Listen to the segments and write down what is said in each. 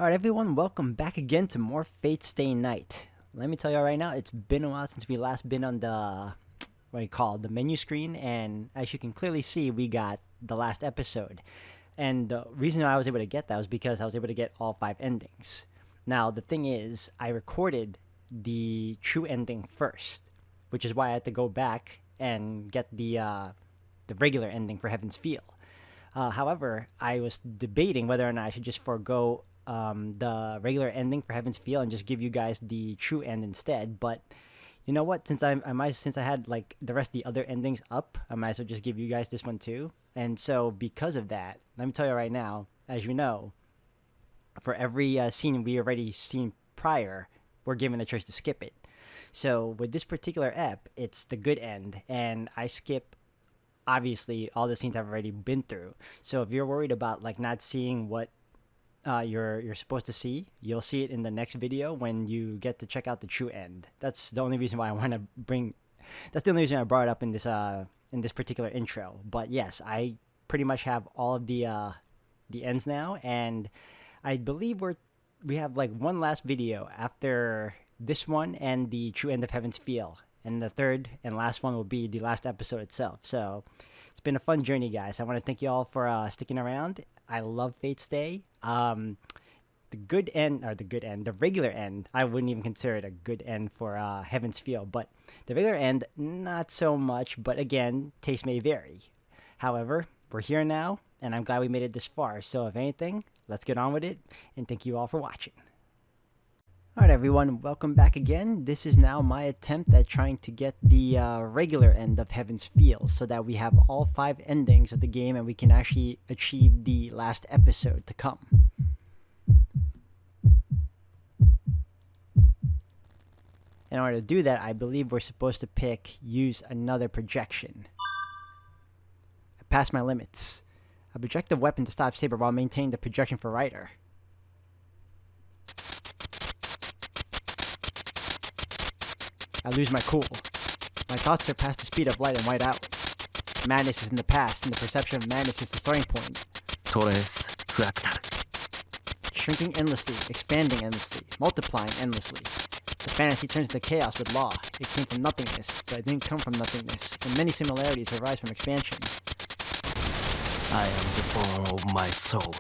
Alright, everyone, welcome back again to more Fate Stay Night. Let me tell you right now, it's been a while since we last been on the, what do you call it, the menu screen, and as you can clearly see, we got the last episode. And the reason I was able to get that was because I was able to get all 5 endings. Now, the thing is, I recorded the true ending first, which is why I had to go back and get the regular ending for Heaven's Feel. However, I was debating whether or not I should just forego the regular ending for Heaven's Feel and just give you guys the true end instead. But you know what? Since since I had like the rest of the other endings up, I might as well just give you guys this one too. And so because of that, let me tell you right now, as you know, for every scene we already seen prior, we're given a choice to skip it. So with this particular ep, it's the good end, and I skip obviously all the scenes I've already been through. So if you're worried about like not seeing what you're supposed to see, you'll see it in the next video when you get to check out the true end. That's the only reason why I want to bring. That's the only reason I brought it up in this particular intro. But yes, I pretty much have all of the ends now, and I believe we have like one last video after this one and the true end of Heaven's Feel, and the third and last one will be the last episode itself. So it's been a fun journey, guys. I want to thank you all for sticking around. I love Fate Stay. The good end, or the regular end, I wouldn't even consider it a good end for Heaven's Feel, but the regular end, not so much, but again, taste may vary. However, we're here now, and I'm glad we made it this far, so if anything, let's get on with it, and thank you all for watching. Alright everyone, welcome back again. This is now my attempt at trying to get the regular end of Heaven's Feel so that we have all 5 endings of the game and we can actually achieve the last episode to come. In order to do that, I believe we're supposed to use another projection. I passed my limits. A projective weapon to stop Saber while maintaining the projection for Ryder. I lose my cool. My thoughts surpass the speed of light and white out. Madness is in the past, and the perception of madness is the starting point. Torres Fractal. Shrinking endlessly, expanding endlessly, multiplying endlessly. The fantasy turns into chaos with law. It came from nothingness, but it didn't come from nothingness, and many similarities arise from expansion. I am the bone of my soul.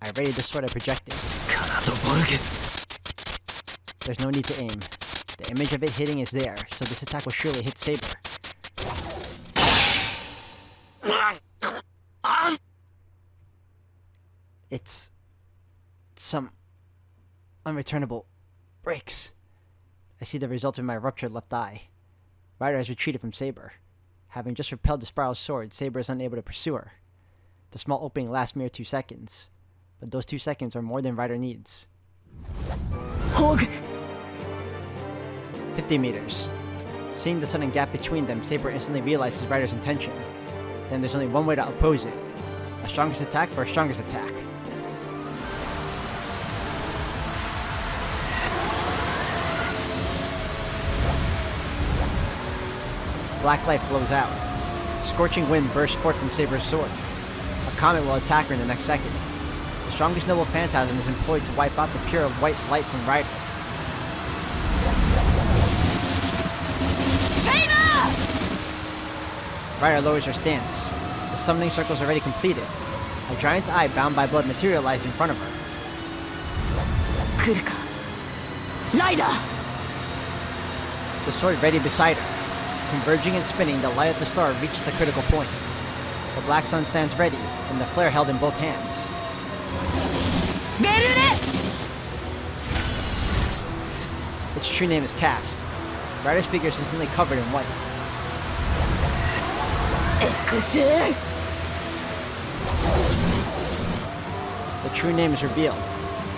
I readied the sword I projected. Kanato Borg. There's no need to aim. The image of it hitting is there, so this attack will surely hit Saber. It's some unreturnable breaks. I see the result of my ruptured left eye. Ryder has retreated from Saber. Having just repelled the Spiral's sword, Saber is unable to pursue her. The small opening lasts mere 2 seconds, but those 2 seconds are more than Ryder needs. Hog! 50 meters. Seeing the sudden gap between them, Saber instantly realizes Ryder's intention. Then there's only one way to oppose it. A strongest attack for a strongest attack. Black light flows out. Scorching wind bursts forth from Saber's sword. A comet will attack her in the next second. The strongest noble phantasm is employed to wipe out the pure white light from Ryder. Ryder lowers her stance. The summoning circle is already completed. A giant's eye bound by blood materialized in front of her. Kuruka. Ryder! The sword ready beside her. Converging and spinning, the light of the star reaches the critical point. The black sun stands ready, and the flare held in both hands. Its true name is cast. Ryder's figure is instantly covered in white. The true name is revealed.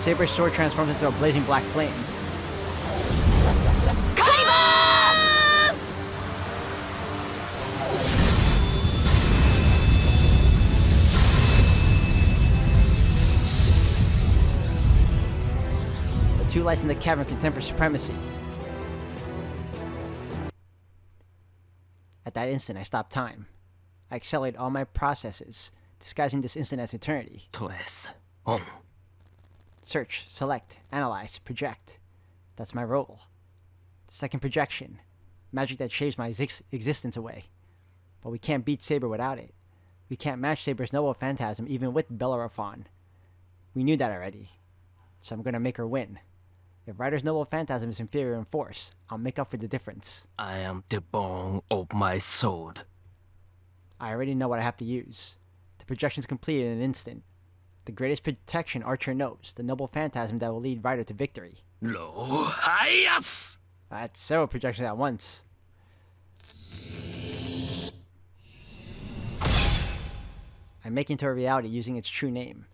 Saber's sword transforms into a blazing black flame. The 2 lights in the cavern contend for supremacy. At that instant, I stopped time. I accelerate all my processes, disguising this instant as eternity. Torres On. Search, select, analyze, project. That's my role. Second projection. Magic that shaves my existence away. But we can't beat Saber without it. We can't match Saber's noble phantasm even with Bellerophon. We knew that already. So I'm gonna make her win. If Ryder's noble phantasm is inferior in force, I'll make up for the difference. I am the bone of my sword. I already know what I have to use. The projection's complete in an instant. The greatest protection Archer knows, the noble phantasm that will lead Ryder to victory. Lo Hayas! That's several projections at once. I make it into a reality using its true name.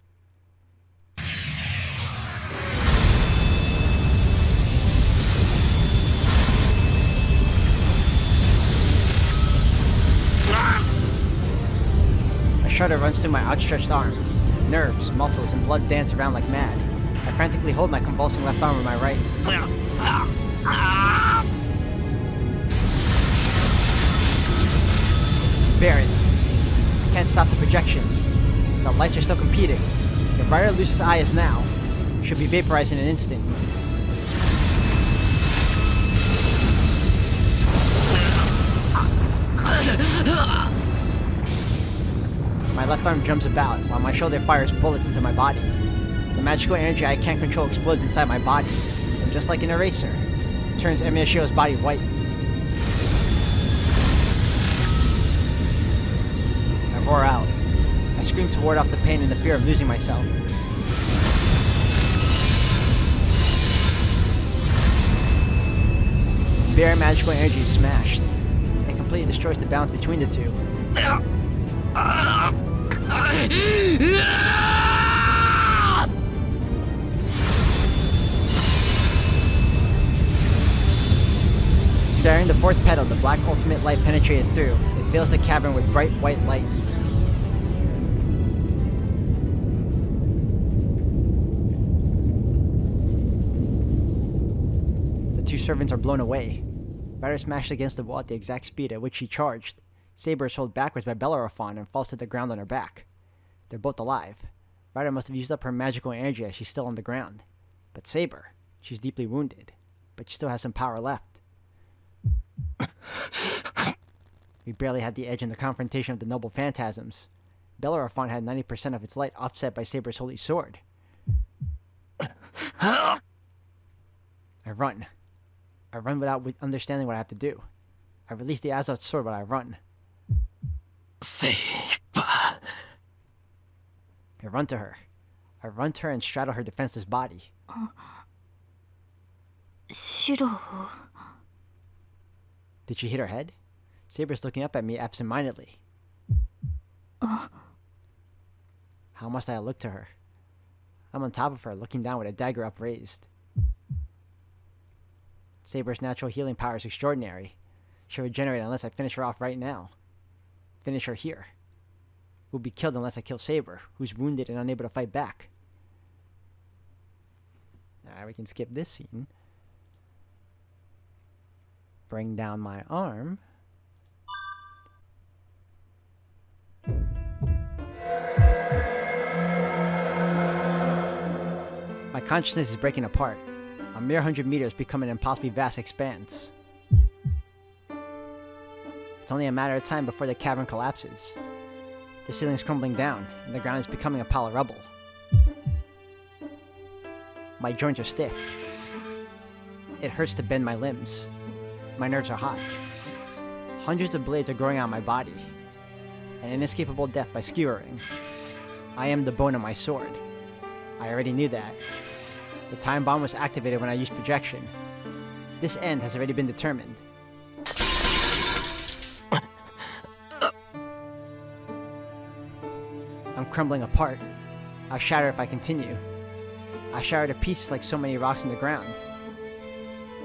A shudder runs through my outstretched arm. Nerves, muscles, and blood dance around like mad. I frantically hold my convulsing left arm with my right. Barret. I can't stop the projection. The lights are still competing. If Ryder loses Ayas now, she'll be vaporized in an instant. My left arm jumps about, while my shoulder fires bullets into my body. The magical energy I can't control explodes inside my body, and just like an eraser, turns Emiyashio's body white. I roar out. I scream to ward off the pain and the fear of losing myself. Bare magical energy is smashed. It completely destroys the balance between the two. Staring the fourth petal, the black ultimate light penetrated through. It fills the cavern with bright white light. The two servants are blown away. Ryder smashed against the wall at the exact speed at which she charged. Saber is hurled backwards by Bellerophon and falls to the ground on her back. They're both alive. Ryder must have used up her magical energy as she's still on the ground. But Saber, she's deeply wounded, but she still has some power left. We barely had the edge in the confrontation of the noble phantasms. Bellerophon had 90% of its light offset by Saber's holy sword. I run. I run without understanding what I have to do. I release the Azoth sword while I run. Saber. I run to her. I run to her and straddle her defenseless body. Shiro. Did she hit her head? Saber's looking up at me absent-mindedly. How must I look to her? I'm on top of her, looking down with a dagger upraised. Saber's natural healing power is extraordinary. She'll regenerate unless I finish her off right now. Finish her here. We'll be killed unless I kill Saber, who's wounded and unable to fight back. Alright, we can skip this scene. Bring down my arm. My consciousness is breaking apart. A mere 100 meters become an impossibly vast expanse. It's only a matter of time before the cavern collapses. The ceiling is crumbling down, and the ground is becoming a pile of rubble. My joints are stiff. It hurts to bend my limbs. My nerves are hot. Hundreds of blades are growing out my body. An inescapable death by skewering. I am the bone of my sword. I already knew that. The time bomb was activated when I used projection. This end has already been determined. I'm crumbling apart. I'll shatter if I continue. I'll shatter to pieces like so many rocks in the ground.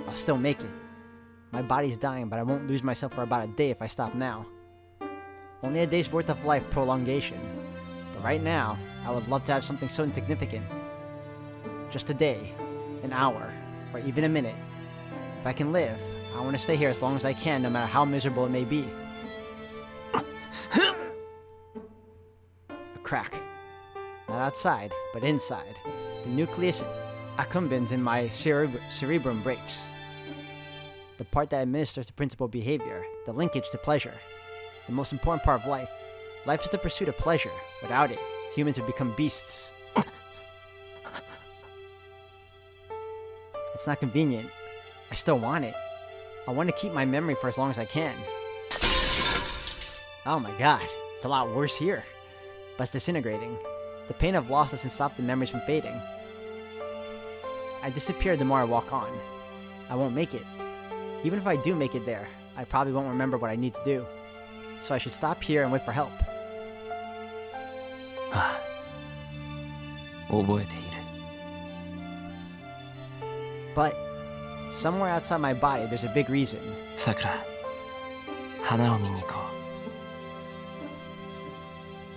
I'll still make it. My body's dying, but I won't lose myself for about a day if I stop now. Only a day's worth of life prolongation. But right now, I would love to have something so insignificant. Just a day, an hour, or even a minute. If I can live, I want to stay here as long as I can, no matter how miserable it may be. A crack. Not outside, but inside. The nucleus accumbens in my cerebrum breaks. The part that administers the principal behavior, the linkage to pleasure. The most important part of life. Life is the pursuit of pleasure. Without it, humans would become beasts. It's not convenient. I still want it. I want to keep my memory for as long as I can. Oh my god, it's a lot worse here. But it's disintegrating. The pain of loss doesn't stop the memories from fading. I disappear the more I walk on. I won't make it. Even if I do make it there, I probably won't remember what I need to do. So I should stop here and wait for help. ああ、覚えている。 But somewhere outside my body, there's a big reason. さくら、花を見に行こ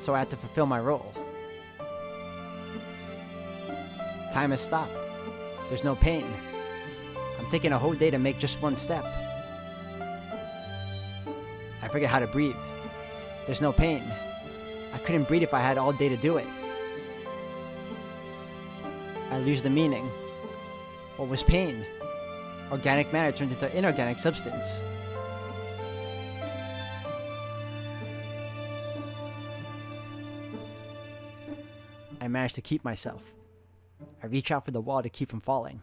So I have to fulfill my role. Time has stopped. There's no pain. I'm taking a whole day to make just one step. I forget how to breathe. There's no pain. I couldn't breathe if I had all day to do it. I lose the meaning. What was pain? Organic matter turns into inorganic substance. I manage to keep myself. I reach out for the wall to keep from falling.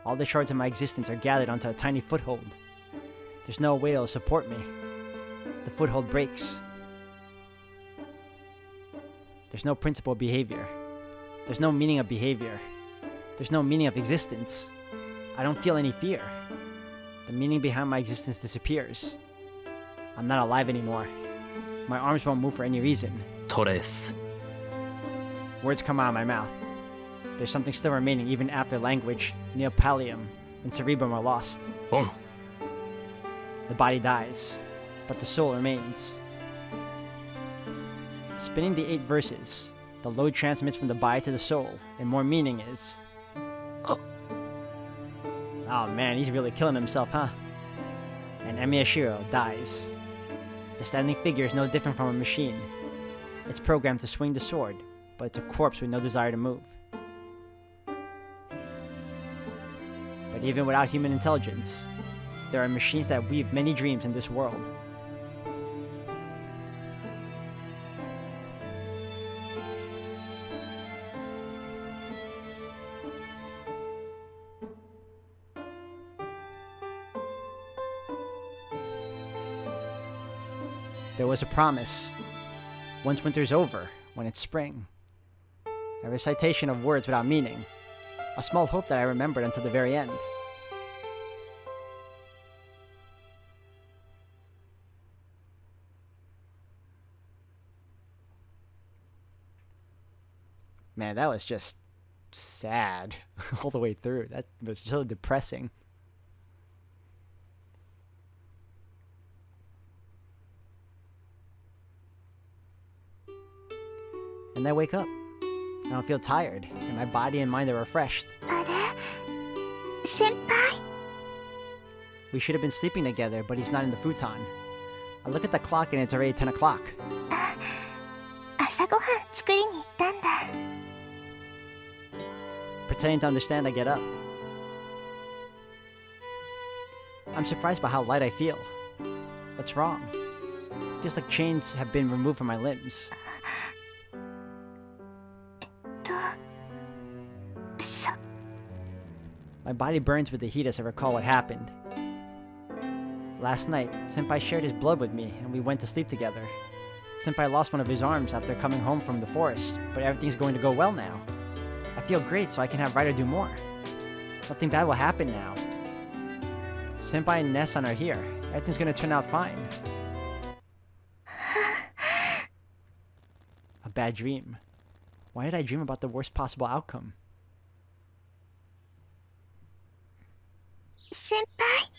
All the shards of my existence are gathered onto a tiny foothold. There's no way it'll support me. The foothold breaks. There's no principle of behavior. There's no meaning of behavior. There's no meaning of existence. I don't feel any fear. The meaning behind my existence disappears. I'm not alive anymore. My arms won't move for any reason. う。トレース。 Words come out of my mouth. There's something still remaining even after language, neopallium, and cerebrum are lost. オン。 The body dies, but the soul remains. Spinning the 8 verses, the load transmits from the body to the soul, and more meaning is... Oh man, he's really killing himself, huh? And Emiyashiro dies. The standing figure is no different from a machine. It's programmed to swing the sword, but it's a corpse with no desire to move. But even without human intelligence, there are machines that weave many dreams in this world. There was a promise. Once winter's over, when it's spring. A recitation of words without meaning. A small hope that I remembered until the very end. Man, that was just sad all the way through. That was so depressing. And I wake up. I don't feel tired, and my body and mind are refreshed. あれ先輩 We should have been sleeping together, but he's not in the futon. I look at the clock and it's already 10 o'clock. 朝ごはん作りに行ったんだ Pretending to understand, I get up. I'm surprised by how light I feel. What's wrong? It feels like chains have been removed from my limbs. そ My body burns with the heat as I recall what happened. Last night, Senpai shared his blood with me, and we went to sleep together. Senpai lost one of his arms after coming home from the forest, but everything's going to go well now. I feel great, so I can have Ryder do more. Nothing bad will happen now. Senpai and Nessan are here. Everything's gonna turn out fine. A bad dream. Why did I dream about the worst possible outcome? 先輩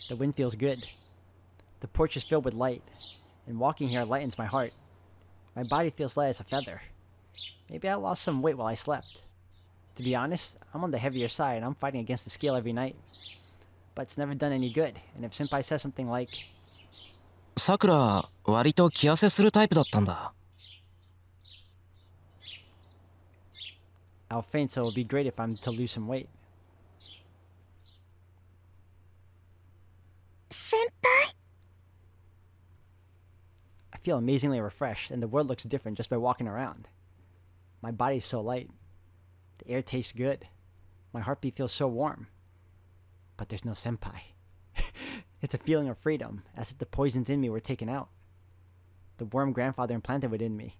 The wind feels good. The porch is filled with light, and walking here lightens my heart. My body feels light as a feather. Maybe I lost some weight while I slept. To be honest, I'm on the heavier side and I'm fighting against the scale every night. But it's never done any good, and if Senpai says something like, さくら、割と気痩せするタイプだったんだ。I'll faint, so it'll be great if I'm to lose some weight. 先輩 I feel amazingly refreshed, and the world looks different just by walking around. My body's so light. The air tastes good. My heartbeat feels so warm. But there's no senpai. It's a feeling of freedom, as if the poisons in me were taken out. The worm grandfather implanted within me.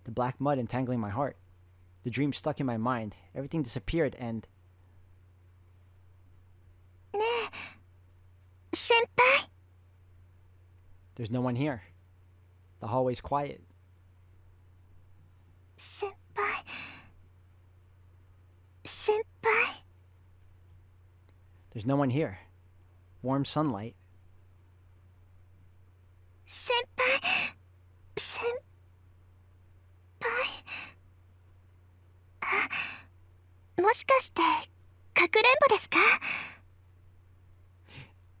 The black mud entangling my heart. The dream stuck in my mind. Everything disappeared and... ねえ先輩 there's no one here. The hallway's quiet. 先輩先輩 There's no one here. Warm sunlight. 先輩先輩あもしかしてかくれんぼですか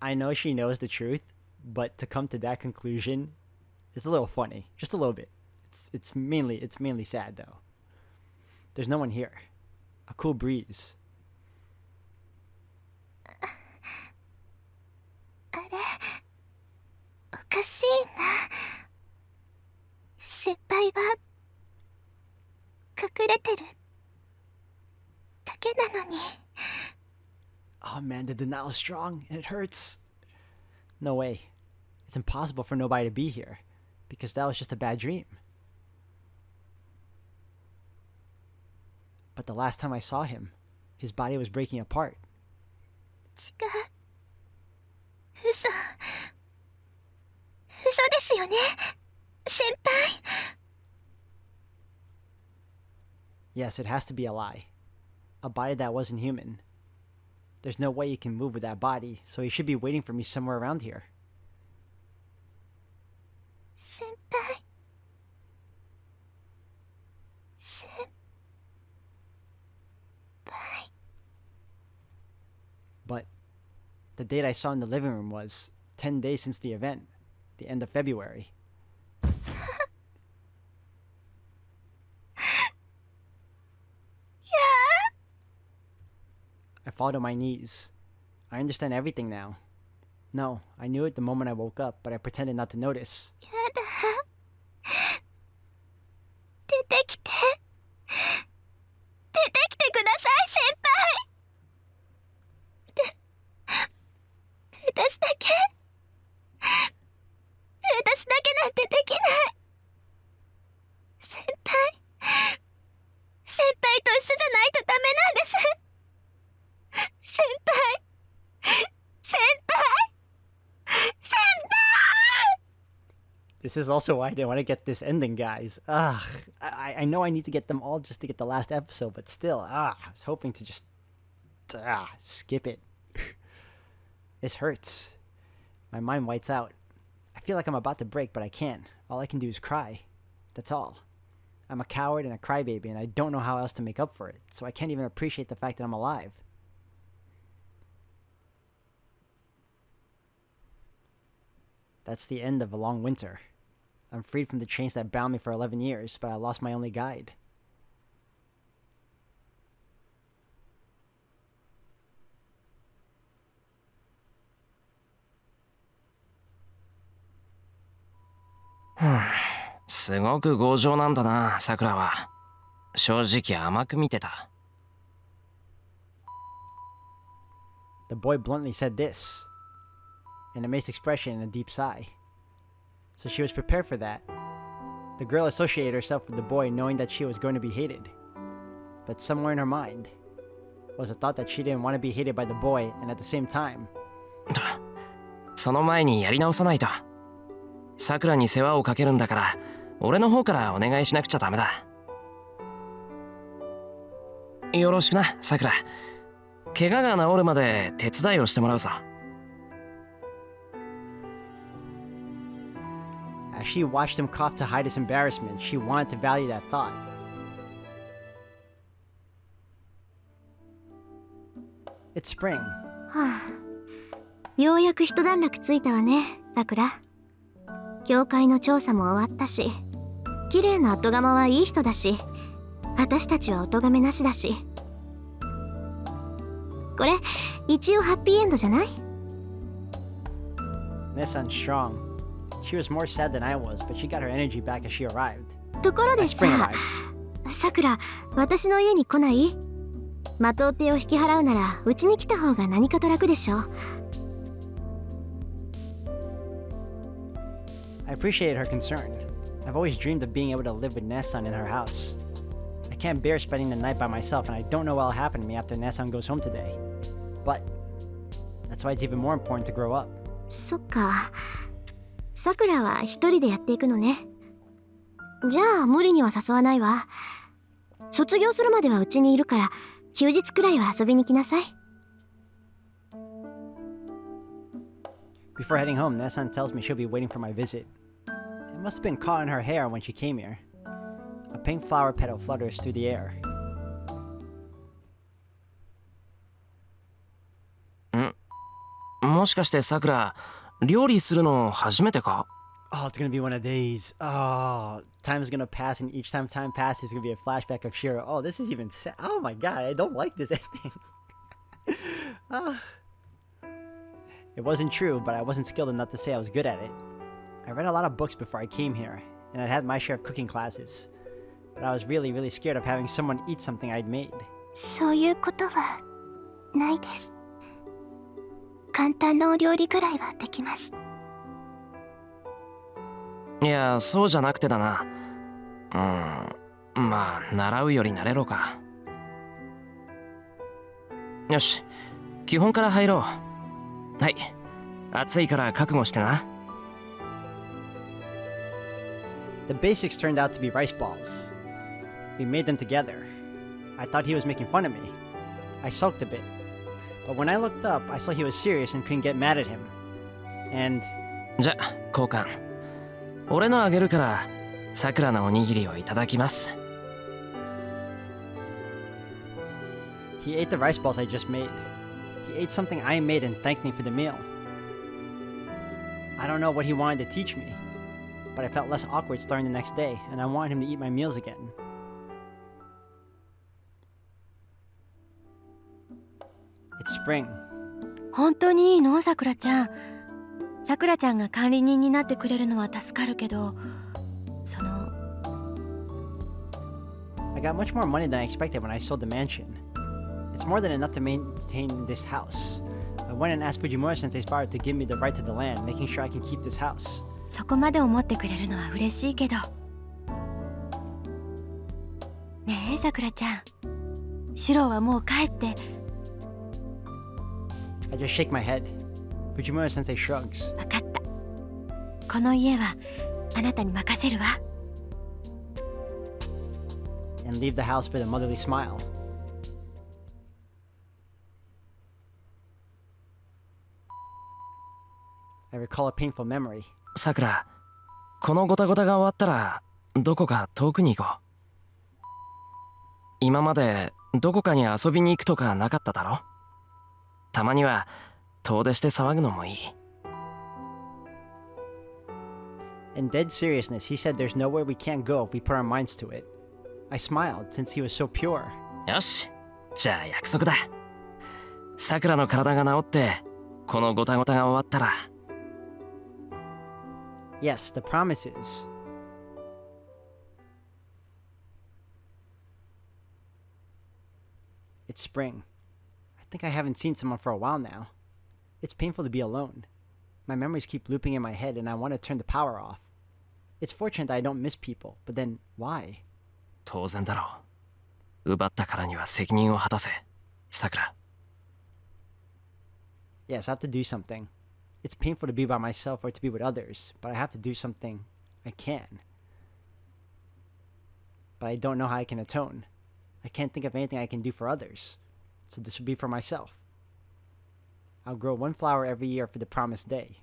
I know she knows the truth, but to come to that conclusion, it's a little funny. Just a little bit. It's mainly sad though. There's no one here. A cool breeze. あれおかしいな先輩は隠れてるだけなのに Oh man, the denial is strong and it hurts. No way. It's impossible for nobody to be here because that was just a bad dream. But the last time I saw him, his body was breaking apart. 違う嘘嘘ですよね先輩 Yes, it has to be a lie. A body that wasn't human. There's no way you can move with that body, so he should be waiting for me somewhere around here. 先輩先輩 But the date I saw in the living room was 10 days since the event, the end of February. I fall to my knees. I understand everything now. No, I knew it the moment I woke up, but I pretended not to notice. やだ出てきて出てきてください先輩私だけなんてできない先輩と一緒じゃないとダメなんです先輩 This is also why I didn't want to get this ending, guys. I know I need to get them all just to get the last episode, but still, I was hoping to just skip it. This hurts. My mind whites out. I feel like I'm about to break, but I can't. All I can do is cry. That's all. I'm a coward and a crybaby, and I don't know how else to make up for it, so I can't even appreciate the fact that I'm alive. That's the end of a long winter. I'm freed from the chains that bound me for 11 years, but I lost my only guide. Hmm. すごく強情なんだな、さくらは。正直甘く見てた。The boy bluntly said this, an amazed expression and a deep sigh. So she was prepared for that. The girl associated herself with the boy knowing that she was going to be hated. But somewhere in her mind was a thought that she didn't want to be hated by the boy, and at the same time... その前にやり直さないと。さくらに世話をかけるんだから、俺の方からお願いしなくちゃダメだ。よろしくな、さくら。怪我が治るまで手伝いをしてもらうぞ。As she watched him cough to hide his embarrassment, she wanted to value that thought. It's spring. はあ、ようやく一段落ついたわね、さくら。教会の調査も終わったし、綺麗な後釜はいい人だし、私たちはお咎めなしだし。これ一応ハッピーエンドじゃない？ Nessun's strong. She was more sad than I was, but she got her energy back as she arrived. ところで Spring さ、 arrived. さくら、私の家に来ない？マトウペを引き払うならうちに来た方が何かと楽でしょ。I appreciated her concern. I've always dreamed of being able to live with Nessun in her house. I can't bear spending the night by myself, and I don't know what will happen to me after Nessun goes home today. But that's why it's even more important to grow up. そっか。さくらは一人でやっていくのね。じゃあ無理には誘わないわ。卒業するまではうちにいるから、休日くらいは遊びに来なさい。Before heading home, Nessun tells me she'll be waiting for my visit. It must have been caught in her hair when she came here. A pink flower petal flutters through the air. もしかしてさくら、料理するの初めてか？ Oh, it's gonna be one of these. Oh, time's gonna pass, and each time time passes, it's gonna be a flashback of Shiro. Oh, this is even sad. Oh my god, I don't like this ending. Ah. It wasn't true, but I wasn't skilled enough to say I was good at it. I read a lot of books before I came here, and I'd had my share of cooking classes. But I was really, really scared of having someone eat something I'd made. そういうことはないです。簡単なお料理くらいはできます。いや、そうじゃなくてだな。まあ、習うより慣れろか。よし、基本から入ろう。はい、暑いから覚悟してな。The basics turned out to be rice balls. We made them together. I thought he was making fun of me. I sulked a bit. But when I looked up, I saw he was serious and couldn't get mad at him. And じゃ、交換。俺のあげるから、さくらのおにぎりをいただきます。he ate the rice balls I just made. He ate something I made and thanked me for the meal. I don't know what he wanted to teach me, but I felt less awkward starting the next day, and I wanted him to eat my meals again. It's spring. 本当にいいの？さくらちゃん。さくらちゃんが管理人になってくれるのは助かるけど、その I got much more money than I expected when I sold the mansion. It's more than enough to maintain this house. I went and asked Fujimura Sensei's father to give me the right to the land, making sure I can keep this house. そこまで思ってくれるのは嬉しいけど。ねえさくらちゃん、シロはもう帰って。I just shake my head. Fujimura Sensei shrugs. わかった。この家はあなたに任せるわ。And leave the house with a motherly smile. I recall a painful memory. さくら、このゴタゴタが終わったら、どこか遠くに行こう。今までどこかに遊びに行くとかなかっただろ？たまには遠出して騒ぐのもいい。In dead seriousness, he said there's nowhere we can't go if we put our minds to it. I smiled since he was so pure. よし、じゃあ約束だ。さくらの体が治って、このゴタゴタが終わったら。Yes, the promise is. It's spring. I think I haven't seen someone for a while now. It's painful to be alone. My memories keep looping in my head and I want to turn the power off. It's fortunate that I don't miss people, but then why? 当然だろう。奪ったからには責任を果たせ、さくら。Yes, I have to do something. It's painful to be by myself or to be with others, but I have to do something I can. But I don't know how I can atone. I can't think of anything I can do for others. So this will be for myself. I'll grow one flower every year for the promised day.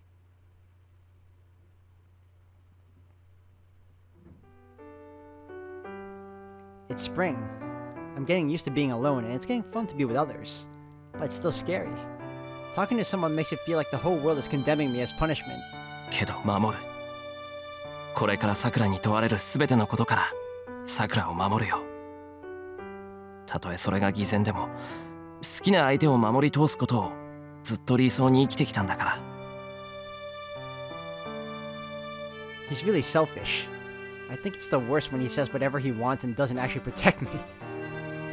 It's spring. I'm getting used to being alone, and it's getting fun to be with others. But it's still scary. Talking to someone makes it feel like the whole world is condemning me as punishment. けど守る。これからさくらに問われるすべてのことから、さくらを守るよ。たとえそれが偽善でも好きな相手を守り通すことをずっと理想に生きてきたんだから。 He's really selfish. I think it's the worst when he says whatever he wants and doesn't actually protect me.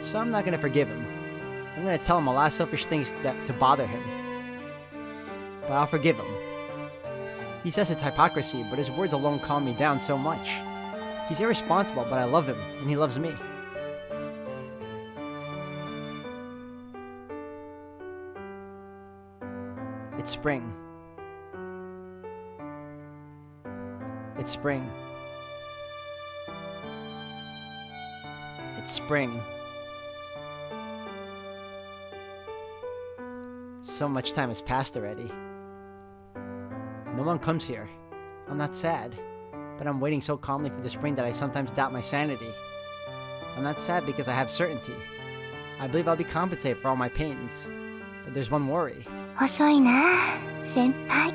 So I'm not gonna forgive him. I'm gonna tell him a lot of selfish things to bother him. But I'll forgive him. He says it's hypocrisy, but his words alone calm me down so much. He's irresponsible, but I love him, and he loves me. It's spring. It's spring. It's spring. So much time has passed already. No one comes here. I'm not sad, but I'm waiting so calmly for the spring that I sometimes doubt my sanity. I'm not sad because I have certainty. I believe I'll be compensated for all my pains. But there's one worry. 遅いな先輩。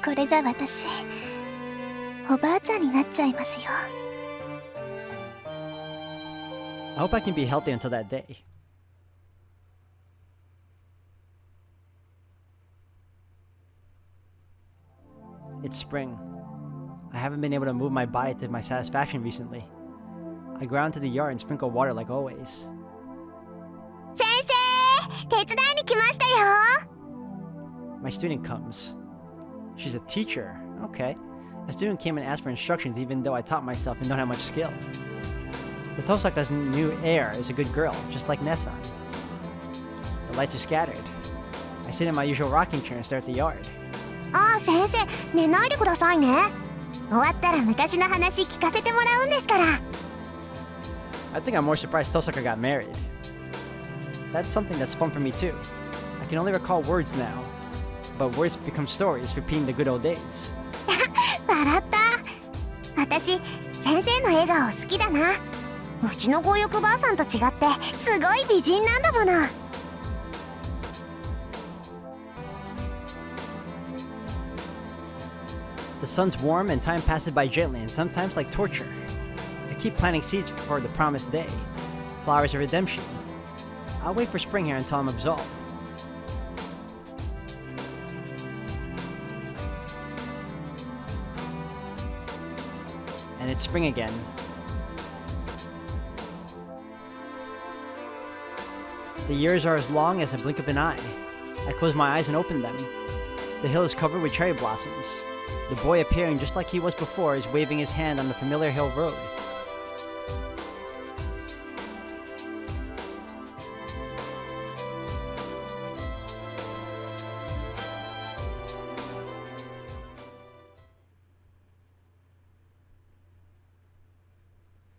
これじゃ私おばあちゃんになっちゃいますよ。 I hope I can be healthy until that day. It's spring. I haven't been able to move my body to my satisfaction recently. I go out into the yard and sprinkle water like always. 先生、手伝いに来ましたよ。 My student comes. She's a teacher. Okay. A student came and asked for instructions even though I taught myself and don't have much skill. The Tosaka's new heir is a good girl, just like Nessan. The lights are scattered. I sit in my usual rocking chair and stare at the yard. ああ、先生、寝ないでくださいね。終わったら昔の話聞かせてもらうんですから。I think I'm more surprised Tosaka got married. That's something that's fun for me too. I can only recall words now, but words become stories, repeating the good old days. 笑った。私、先生の笑顔好きだな。うちの強欲ばあさんと違ってすごい美人なんだもの。The sun's warm and time passes by gently and sometimes like torture. I keep planting seeds for the promised day, flowers of redemption. I'll wait for spring here until I'm absolved. And it's spring again. The years are as long as a blink of an eye. I close my eyes and open them. The hill is covered with cherry blossoms. The boy appearing just like he was before is waving his hand on the familiar hill road.